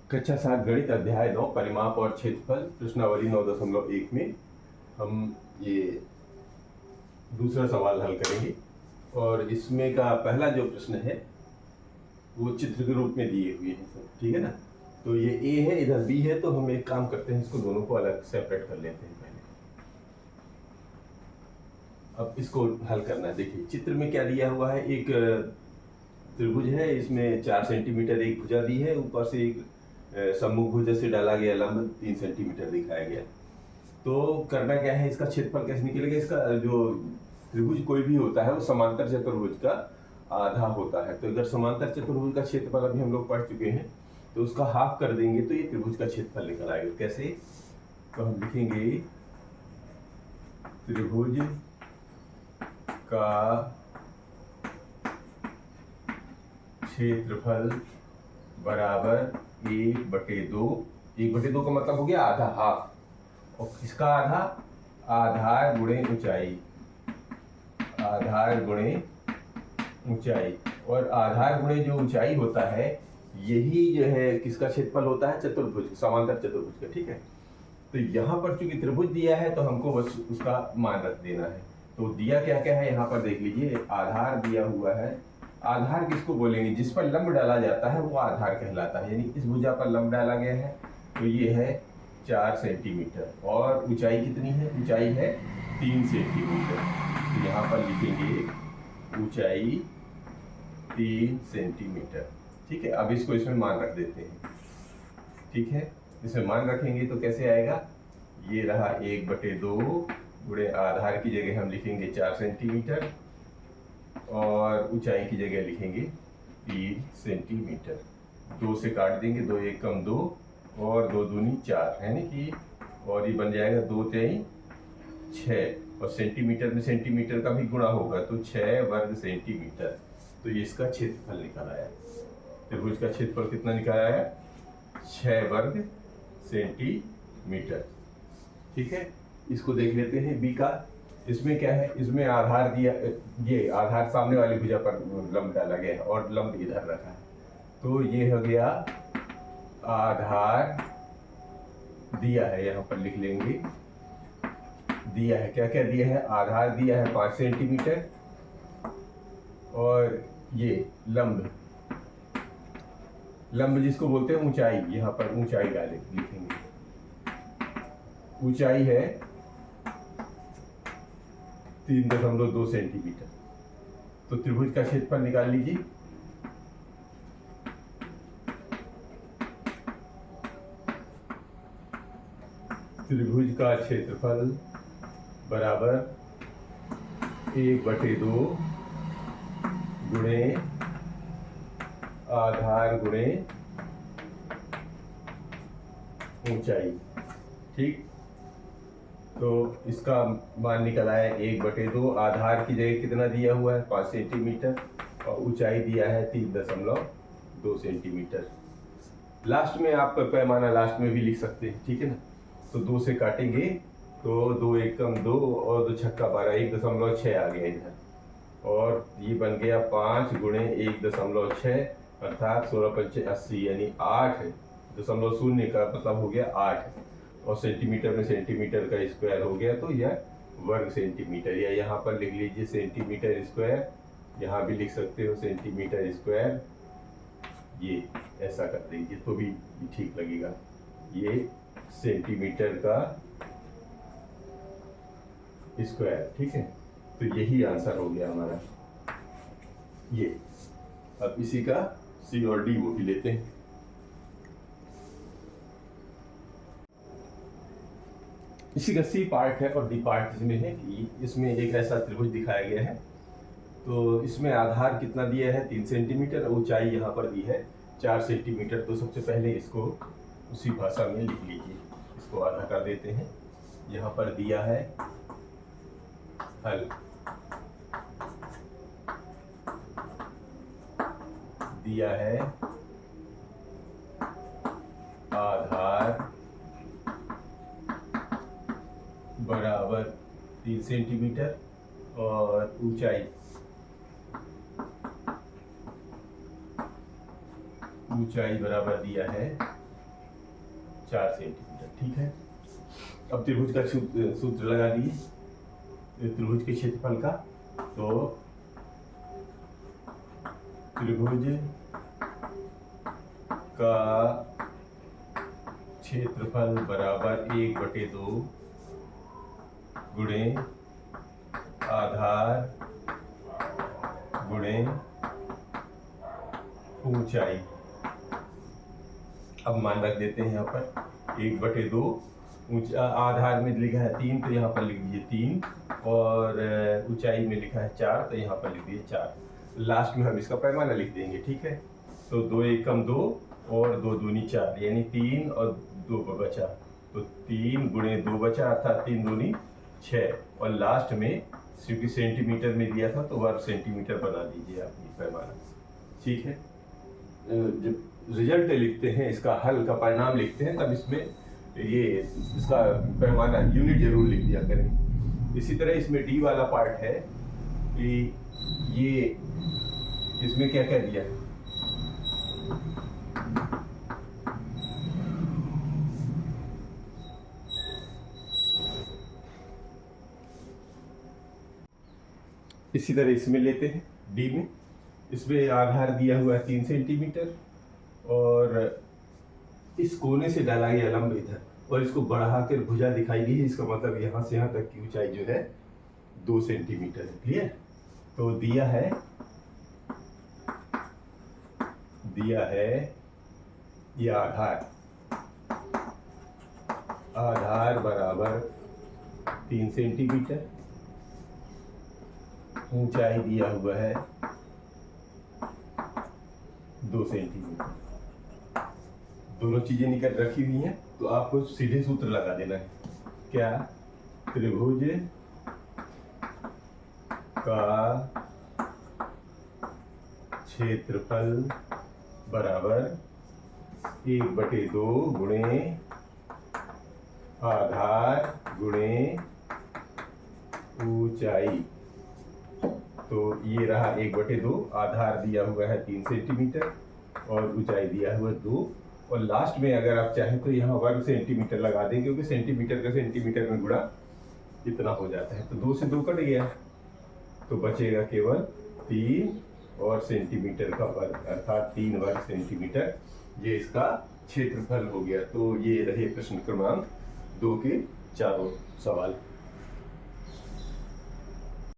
कक्षा 7 गणित अध्याय 9 परिमाप और क्षेत्रफल प्रश्नावली 9.1 में हम ये दूसरा सवाल हल करेंगे। और इसमें का पहला जो प्रश्न है वो चित्र के रूप में दिए हुए हैं सब, ठीक है ना। तो ये ए है, इधर बी है, तो हम एक काम करते हैं, इसको दोनों को अलग सेपरेट कर लेते हैं पहले। अब इसको हल करना है। देखिए चित्र में क्या दिया हुआ है, एक त्रिभुज है, इसमें 4 सेंटीमीटर एक भुजा दी है, ऊपर से एक सम्मुख भुजा से डाला गया लंब 3 सेंटीमीटर दिखाया गया। तो करना क्या है, इसका क्षेत्रफल कैसे निकलेगा। इसका जो त्रिभुज कोई भी होता है वो समांतर चतुर्भुज का आधा होता है। तो अगर समांतर चतुर्भुज का क्षेत्रफल अभी हम लोग पढ़ चुके हैं, तो उसका हाफ कर देंगे तो ये त्रिभुज का क्षेत्रफल निकल आएगा। कैसे, तो हम लिखेंगे त्रिभुज का क्षेत्रफल बराबर 1/2। 1/2 का मतलब हो गया आधा, हाफ। और किसका आधा, आधार गुणे ऊंचाई, आधार गुणे ऊंचाई। और आधार गुणे जो ऊंचाई होता है, यही जो है किसका क्षेत्रफल होता है, चतुर्भुज, समांतर चतुर्भुज का, ठीक है। तो यहाँ पर चूंकि त्रिभुज दिया है तो हमको बस उसका मान रख देना है। तो दिया क्या क्या है, यहाँ पर देख लीजिए, आधार दिया हुआ है। आधार किसको बोलेंगे, जिस पर लंब डाला जाता है वो आधार कहलाता है। यानी इस भुजा पर लंब डाला गया है, तो ये है 4 सेंटीमीटर। और ऊंचाई कितनी है, ऊंचाई है 3 सेंटीमीटर। तो यहाँ पर लिखेंगे ऊंचाई 3 सेंटीमीटर, ठीक है। अब इसको इसमें मान रख देते हैं, ठीक है। इसमें मान रखेंगे तो कैसे आएगा, ये रहा 1/2 गुणे आधार की जगह हम लिखेंगे 4 सेंटीमीटर और ऊंचाई की जगह लिखेंगे 3 सेंटीमीटर। 2 से काट देंगे, 2 1 कम 2 और 2 दूनी 4, है ना कि, और ये बन जाएगा 2 3 6। और सेंटीमीटर में सेंटीमीटर का भी गुणा होगा तो 6 वर्ग सेंटीमीटर। तो ये इसका क्षेत्रफल निकल आया। त्रिभुज का क्षेत्रफल कितना निकल आया, 6 वर्ग सेंटीमीटर, ठीक है। इसको देख लेते हैं बी का। इसमें क्या है, इसमें आधार दिया, ये आधार सामने वाली भुजा पर लंब डाला गया है और लंब इधर रखा है। तो ये हो गया आधार दिया है, यहाँ पर लिख लेंगे दिया है। क्या क्या दिया है, आधार दिया है 5 सेंटीमीटर और ये लंब, लंब जिसको बोलते हैं ऊंचाई, यहाँ पर ऊंचाई डाले लिखेंगे, ऊंचाई है 3.2 सेंटीमीटर। तो त्रिभुज का क्षेत्रफल निकाल लीजिए। त्रिभुज का क्षेत्रफल बराबर 1/2 गुणे आधार गुणे ऊंचाई, ठीक। तो इसका मान निकल आया 1/2। आधार की जगह कितना दिया हुआ है, 5 सेंटीमीटर और ऊंचाई दिया है 3.2 सेंटीमीटर। लास्ट में आप पैमाना लास्ट में भी लिख सकते हैं, ठीक है ना। तो 2 से काटेंगे तो 2 1 कम 2 और 2 छक्का 12, 1.6 आ गया इधर। और ये बन गया 5 गुणे 1.6 अर्थात 16 पंचे 80, यानी 8.0 का मतलब हो गया 8। और सेंटीमीटर में सेंटीमीटर का स्क्वायर हो गया, तो यह वर्ग सेंटीमीटर, या यहाँ पर लिख लीजिए सेंटीमीटर स्क्वायर, यहाँ भी लिख सकते हो सेंटीमीटर स्क्वायर। ये ऐसा कर दीजिए तो भी ठीक लगेगा। ये सेंटीमीटर का स्क्वायर, ठीक है। तो यही आंसर हो गया हमारा ये। अब इसी का सी और डी वो भी लेते हैं। इसी का सी पार्ट है और डी पार्ट इसमें है कि इसमें एक ऐसा त्रिभुज दिखाया गया है। तो इसमें आधार कितना दिया है, 3 सेंटीमीटर, और ऊंचाई यहाँ पर दी है 4 सेंटीमीटर। तो सबसे पहले इसको उसी भाषा में लिख लीजिए। इसको आधा कर देते हैं। यहाँ पर दिया है हल, दिया है आधार बराबर 3 सेंटीमीटर और ऊंचाई बराबर दिया है 4 सेंटीमीटर। ठीक है, अब त्रिभुज का सूत्र लगा दिए त्रिभुज के क्षेत्रफल का। तो त्रिभुज का क्षेत्रफल बराबर 1/2 गुणे आधार गुणे ऊंचाई। अब मान रख देते हैं यहाँ पर 1/2 ऊंचा आधार में लिखा है 3 तो यहाँ पर लिख दीजिए 3, और ऊंचाई में लिखा है 4 तो यहाँ पर लिख दीजिए 4। लास्ट में हम इसका पैमाना लिख देंगे। ठीक है, तो 2 एकम 2 और 2 दूनी 4, यानी 3 और 2 बचा, तो 3 गुणे 2 बचा, अर्थात 3 दूनी 6, और लास्ट में क्योंकि सेंटीमीटर में दिया था तो वर्ग सेंटीमीटर बना दीजिए आप ये पैमाना। ठीक है, जब रिजल्ट लिखते हैं, इसका हल का परिणाम लिखते हैं, तब इसमें ये इसका पैमाना यूनिट जरूर लिख दिया करें। इसी तरह इसमें डी वाला पार्ट है कि ये इसमें क्या क्या दिया है। इसी तरह इसमें लेते हैं डी में, इसमें आधार दिया हुआ है 3 सेंटीमीटर, और इस कोने से डाला गया लंब इधर, और इसको बढ़ा कर भुजा दिखाई गई है। इसका मतलब यहाँ से यहाँ तक की ऊंचाई जो है 2 सेंटीमीटर है। क्लियर? तो दिया है ये आधार बराबर 3 सेंटीमीटर, ऊंचाई दिया हुआ है 2 सेंटीमीटर। दोनों चीजें निकल रखी हुई हैं, तो आपको सीधे सूत्र लगा देना है। क्या? त्रिभुज का क्षेत्रफल बराबर 1/2 गुणे आधार गुणे ऊंचाई। तो ये रहा 1/2, आधार दिया हुआ है 3 सेंटीमीटर और ऊंचाई दिया हुआ 2, और लास्ट में अगर आप चाहें तो यहाँ वर्ग सेंटीमीटर लगा दें, क्योंकि सेंटीमीटर का सेंटीमीटर में गुणा इतना हो जाता है। तो 2 से 2 कट गया, तो बचेगा केवल 3 और सेंटीमीटर का वर्ग, अर्थात 3 वर्ग सेंटीमीटर। ये इसका क्षेत्रफल हो गया। तो ये रहे प्रश्न क्रमांक 2 के चारों सवाल।